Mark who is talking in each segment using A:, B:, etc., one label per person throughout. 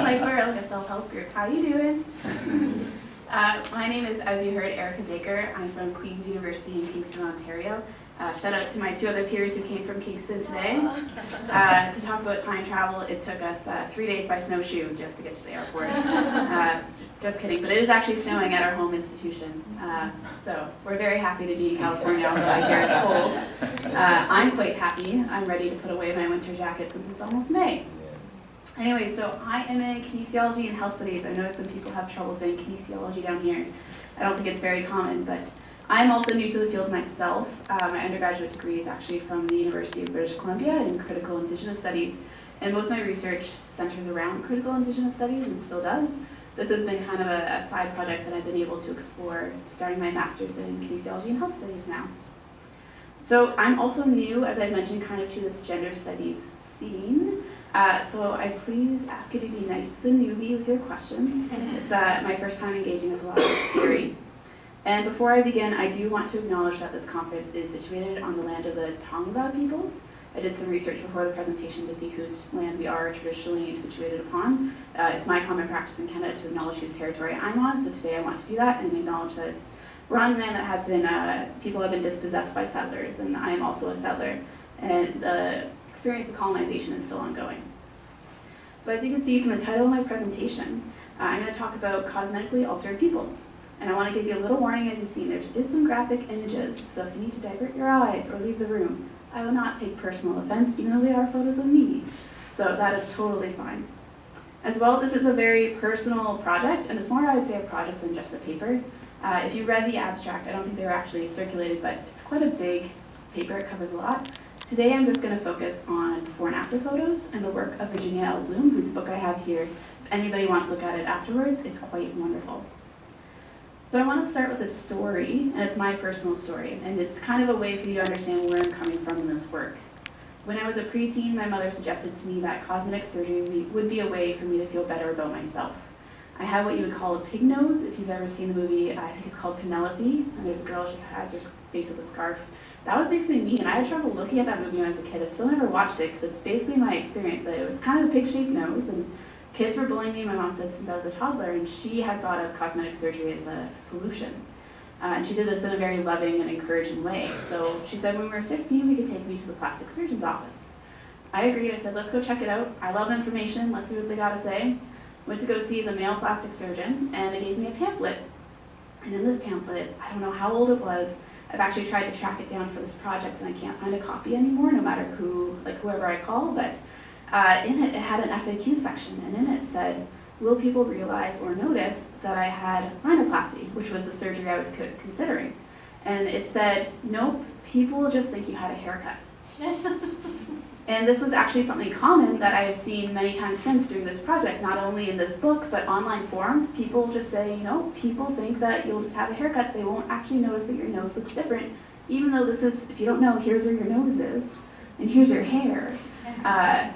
A: like we're like a self-help group. How you doing? My name is, as you heard, Erica Baker. I'm from Queen's University in Kingston, Ontario. Shout out to my two other peers who came from Kingston today. To talk about time travel, it took us 3 days by snowshoe just to get to the airport. Just kidding, but it is actually snowing at our home institution. So we're very happy to be in California, although I hear it's cold. I'm quite happy. I'm ready to put away my winter jacket since it's almost May. Anyway, so I am in Kinesiology and Health Studies. I know some people have trouble saying kinesiology down here. I don't think it's very common, but I'm also new to the field myself. My undergraduate degree is actually from the University of British Columbia in critical Indigenous studies, and most of my research centers around critical Indigenous studies and still does. This has been kind of a side project that I've been able to explore, starting my master's in Kinesiology and Health Studies now. So I'm also new, as I mentioned, kind of to this gender studies scene. So I please ask you to be nice to the newbie with your questions. It's my first time engaging with a lot of this theory. And before I begin, I do want to acknowledge that this conference is situated on the land of the Tongva peoples. I did some research before the presentation to see whose land we are traditionally situated upon. It's my common practice in Canada to acknowledge whose territory I'm on, so today I want to do that and acknowledge that we're on land that has been, people have been dispossessed by settlers, and I am also a settler, and the experience of colonization is still ongoing. So as you can see from the title of my presentation, I'm going to talk about cosmetically altered peoples. And I want to give you a little warning. As you've seen, there is some graphic images, so if you need to divert your eyes or leave the room, I will not take personal offense, even though they are photos of me. So that is totally fine. As well, this is a very personal project, and it's more, I would say, a project than just a paper. If you read the abstract, I don't think they were actually circulated, but it's quite a big paper. It covers a lot. Today I'm just going to focus on before and after photos and the work of Virginia L. Bloom, whose book I have here. If anybody wants to look at it afterwards, it's quite wonderful. So I want to start with a story, and it's my personal story, and it's kind of a way for you to understand where I'm coming from in this work. When I was a preteen, my mother suggested to me that cosmetic surgery would be a way for me to feel better about myself. I have what you would call a pig nose. If you've ever seen the movie, I think it's called Penelope, and there's a girl, she hides her face with a scarf. That was basically me, and I had trouble looking at that movie when I was a kid. I've still never watched it because it's basically my experience. That it was kind of a pig-shaped nose, and kids were bullying me, my mom said, since I was a toddler, and she had thought of cosmetic surgery as a solution. And she did this in a very loving and encouraging way. So she said when we were 15, we could take me to the plastic surgeon's office. I agreed. I said, let's go check it out. I love information. Let's see what they got to say. Went to go see the male plastic surgeon, and they gave me a pamphlet. And in this pamphlet, I don't know how old it was. I've actually tried to track it down for this project, and I can't find a copy anymore, no matter whoever I call. But in it, it had an FAQ section, and in it said, will people realize or notice that I had rhinoplasty, which was the surgery I was considering? And it said, nope, people will just think you had a haircut. And this was actually something common that I have seen many times since doing this project, not only in this book, but online forums. People just say, people think that you'll just have a haircut. They won't actually notice that your nose looks different, even though this is, if you don't know, here's where your nose is, and here's your hair.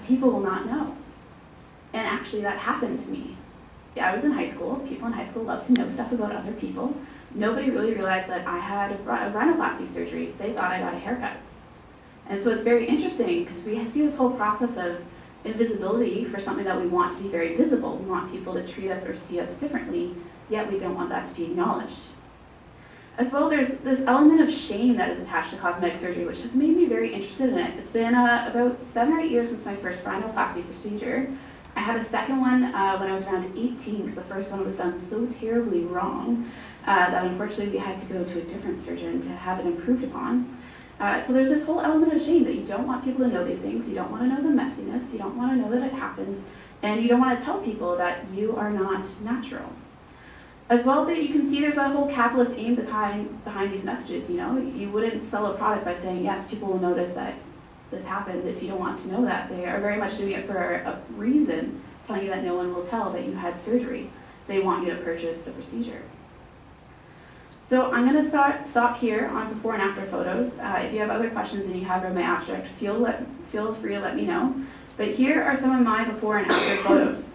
A: People will not know. And actually that happened to me. Yeah, I was in high school. People in high school love to know stuff about other people. Nobody really realized that I had a rhinoplasty surgery. They thought I got a haircut. And so it's very interesting because we see this whole process of invisibility for something that we want to be very visible. We want people to treat us or see us differently, yet we don't want that to be acknowledged. As well, there's this element of shame that is attached to cosmetic surgery, which has made me very interested in it. It's been about 7 or 8 years since my first rhinoplasty procedure. I had a second one when I was around 18, because the first one was done so terribly wrong that unfortunately we had to go to a different surgeon to have it improved upon. So there's this whole element of shame that you don't want people to know these things, you don't want to know the messiness, you don't want to know that it happened, and you don't want to tell people that you are not natural. As well, that you can see there's a whole capitalist aim behind these messages. You wouldn't sell a product by saying, yes, people will notice that this happened if you don't want to know that. They are very much doing it for a reason, telling you that no one will tell that you had surgery. They want you to purchase the procedure. So I'm going to stop here on before and after photos. If you have other questions and you have read my abstract, feel free to let me know. But here are some of my before and after photos.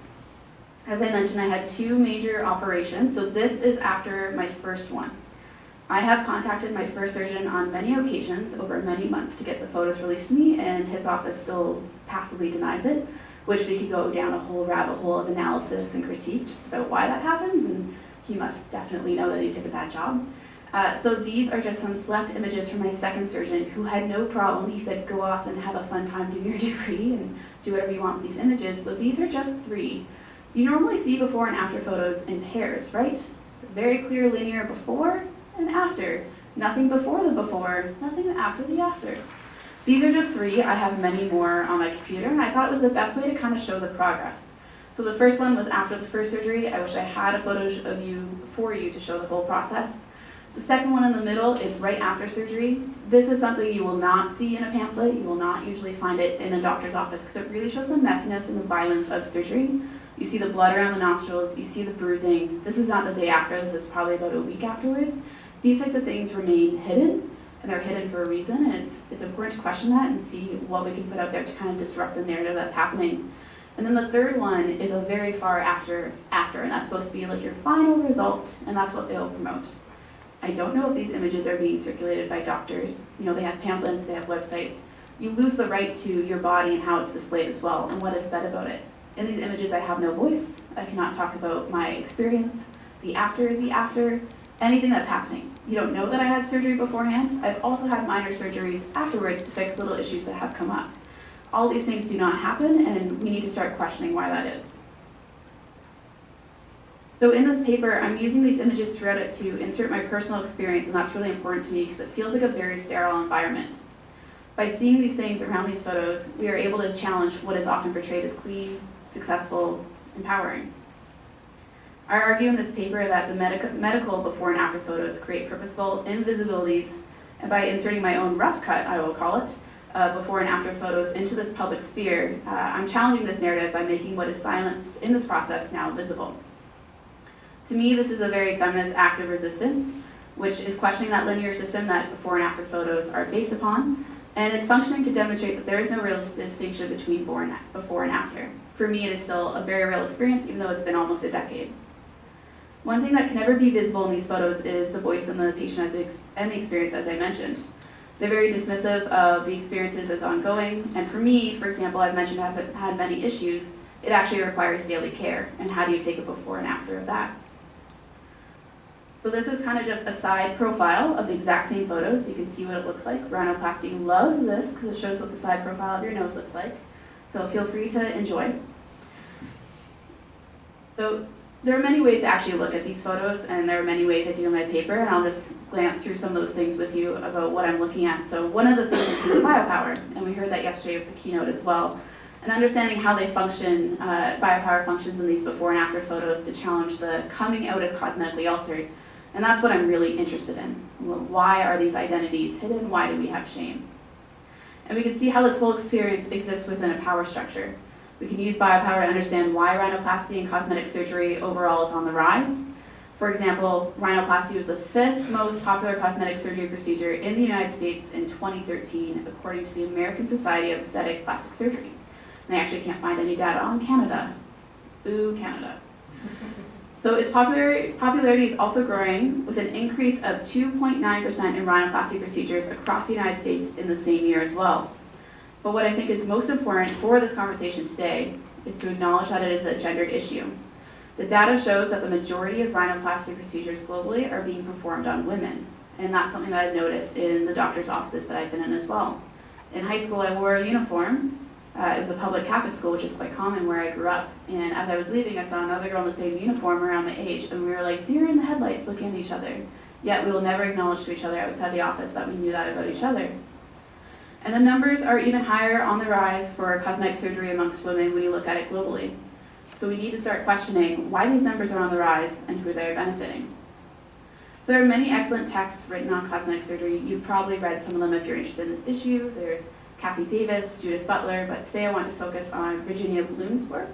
A: As I mentioned, I had 2 major operations, so this is after my first one. I have contacted my first surgeon on many occasions over many months to get the photos released to me, and his office still passively denies it. which we could go down a whole rabbit hole of analysis and critique just about why that happens, and he must definitely know that he did a bad job. So these are just some select images from my second surgeon who had no problem. He said, go off and have a fun time doing your degree and do whatever you want with these images. So these are just 3. You normally see before and after photos in pairs, right? Very clear linear before and after. Nothing before the before, nothing after the after. These are just 3. I have many more on my computer, and I thought it was the best way to kind of show the progress. So the first one was after the first surgery. I wish I had a photo of you for you to show the whole process. The second one in the middle is right after surgery. This is something you will not see in a pamphlet. You will not usually find it in a doctor's office because it really shows the messiness and the violence of surgery. You see the blood around the nostrils, you see the bruising. This is not the day after, this is probably about a week afterwards. These types of things remain hidden, and they're hidden for a reason, and it's important to question that and see what we can put out there to kind of disrupt the narrative that's happening. And then the third one is a very far after, and that's supposed to be like your final result, and that's what they'll promote. I don't know if these images are being circulated by doctors. You know, they have pamphlets, they have websites. You lose the right to your body and how it's displayed as well, and what is said about it. In these images, I have no voice. I cannot talk about my experience, the after, anything that's happening. You don't know that I had surgery beforehand. I've also had minor surgeries afterwards to fix little issues that have come up. All these things do not happen, and we need to start questioning why that is. So in this paper, I'm using these images throughout it to insert my personal experience, and that's really important to me because it feels like a very sterile environment. By seeing these things around these photos, we are able to challenge what is often portrayed as clean, successful, empowering. I argue in this paper that the medical before and after photos create purposeful invisibilities, and by inserting my own rough cut, I will call it, before and after photos into this public sphere, I'm challenging this narrative by making what is silenced in this process now visible. To me, this is a very feminist act of resistance, which is questioning that linear system that before and after photos are based upon, and it's functioning to demonstrate that there is no real distinction between before and after. For me, it is still a very real experience, even though it's been almost a decade. One thing that can never be visible in these photos is the voice and the patient and the experience, as I mentioned. They're very dismissive of the experiences as ongoing, and for me, for example, I've mentioned I've had many issues. It actually requires daily care, and how do you take a before and after of that? So this is kind of just a side profile of the exact same photos, so you can see what it looks like. Rhinoplasty loves this because it shows what the side profile of your nose looks like. So feel free to enjoy. So there are many ways to actually look at these photos, and there are many ways I do in my paper, and I'll just glance through some of those things with you about what I'm looking at. So one of the things is biopower, and we heard that yesterday with the keynote as well. And understanding how they function, biopower functions in these before and after photos to challenge the coming out as cosmetically altered. And that's what I'm really interested in. Well, why are these identities hidden? Why do we have shame? And we can see how this whole experience exists within a power structure. We can use biopower to understand why rhinoplasty and cosmetic surgery overall is on the rise. For example, rhinoplasty was the 5th most popular cosmetic surgery procedure in the United States in 2013, according to the American Society of Aesthetic Plastic Surgery. And I actually can't find any data on Canada. Ooh, Canada. So its popularity is also growing, with an increase of 2.9% in rhinoplasty procedures across the United States in the same year as well. But what I think is most important for this conversation today is to acknowledge that it is a gendered issue. The data shows that the majority of rhinoplasty procedures globally are being performed on women, and that's something that I've noticed in the doctor's offices that I've been in as well. In high school, I wore a uniform. It was a public Catholic school, which is quite common where I grew up. And as I was leaving, I saw another girl in the same uniform around my age, and we were like deer in the headlights looking at each other. Yet we will never acknowledge to each other outside the office that we knew that about each other. And the numbers are even higher on the rise for cosmetic surgery amongst women when you look at it globally. So we need to start questioning why these numbers are on the rise and who they are benefiting. So there are many excellent texts written on cosmetic surgery. You've probably read some of them if you're interested in this issue. There's Kathy Davis, Judith Butler, but today I want to focus on Virginia Bloom's work.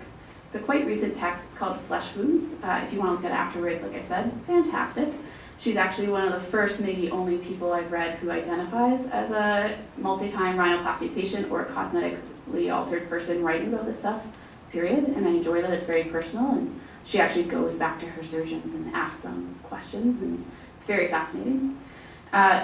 A: It's a quite recent text. It's called Flesh Wounds. If you want to look at it afterwards, like I said, fantastic. She's actually one of the first, maybe only people I've read who identifies as a multi-time rhinoplasty patient or a cosmetically altered person writing about this stuff, period. And I enjoy that it's very personal, and she actually goes back to her surgeons and asks them questions, and it's very fascinating.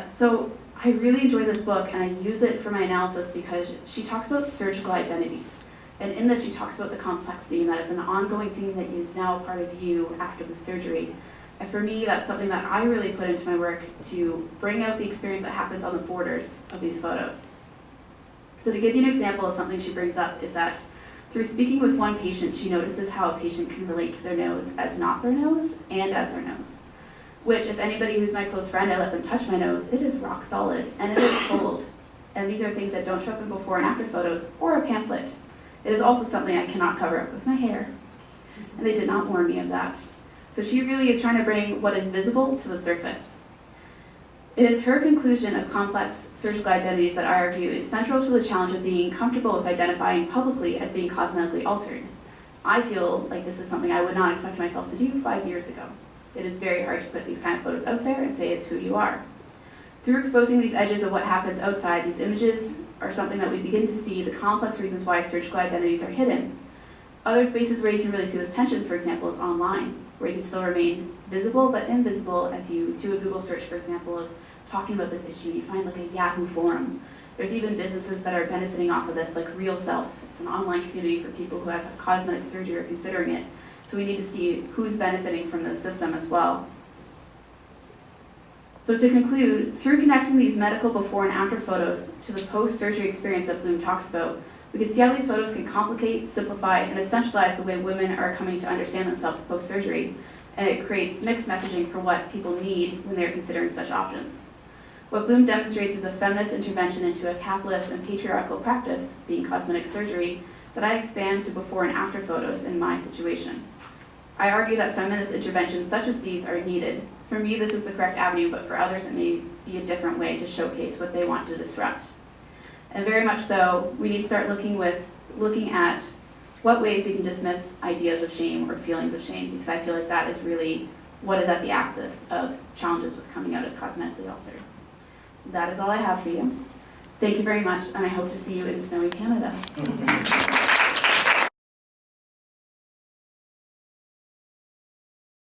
A: So I really enjoy this book, and I use it for my analysis because she talks about surgical identities. And in this, she talks about the complexity and that it's an ongoing thing that is now a part of you after the surgery. And for me, that's something that I really put into my work to bring out the experience that happens on the borders of these photos. So to give you an example of something she brings up is that through speaking with one patient, she notices how a patient can relate to their nose as not their nose and as their nose. Which, if anybody who's my close friend, I let them touch my nose, it is rock solid and it is cold. And these are things that don't show up in before and after photos or a pamphlet. It is also something I cannot cover up with my hair. And they did not warn me of that. So she really is trying to bring what is visible to the surface. It is her conclusion of complex surgical identities that I argue is central to the challenge of being comfortable with identifying publicly as being cosmetically altered. I feel like this is something I would not expect myself to do 5 years ago. It is very hard to put these kind of photos out there and say it's who you are. Through exposing these edges of what happens outside, these images are something that we begin to see the complex reasons why surgical identities are hidden. Other spaces where you can really see this tension, for example, is online, where you can still remain visible but invisible as you do a Google search, for example, of talking about this issue. You find like a Yahoo forum. There's even businesses that are benefiting off of this, like Real Self. It's an online community for people who have cosmetic surgery or considering it. So we need to see who's benefiting from this system as well. So to conclude, through connecting these medical before and after photos to the post-surgery experience that Bloom talks about, we can see how these photos can complicate, simplify, and essentialize the way women are coming to understand themselves post-surgery, and it creates mixed messaging for what people need when they're considering such options. What Bloom demonstrates is a feminist intervention into a capitalist and patriarchal practice, being cosmetic surgery, that I expand to before and after photos in my situation. I argue that feminist interventions such as these are needed. For me, this is the correct avenue, but for others, it may be a different way to showcase what they want to disrupt. And very much so, we need to start looking at what ways we can dismiss ideas of shame or feelings of shame, because I feel like that is really what is at the axis of challenges with coming out as cosmetically altered. That is all I have for you. Thank you very much, and I hope to see you in snowy Canada.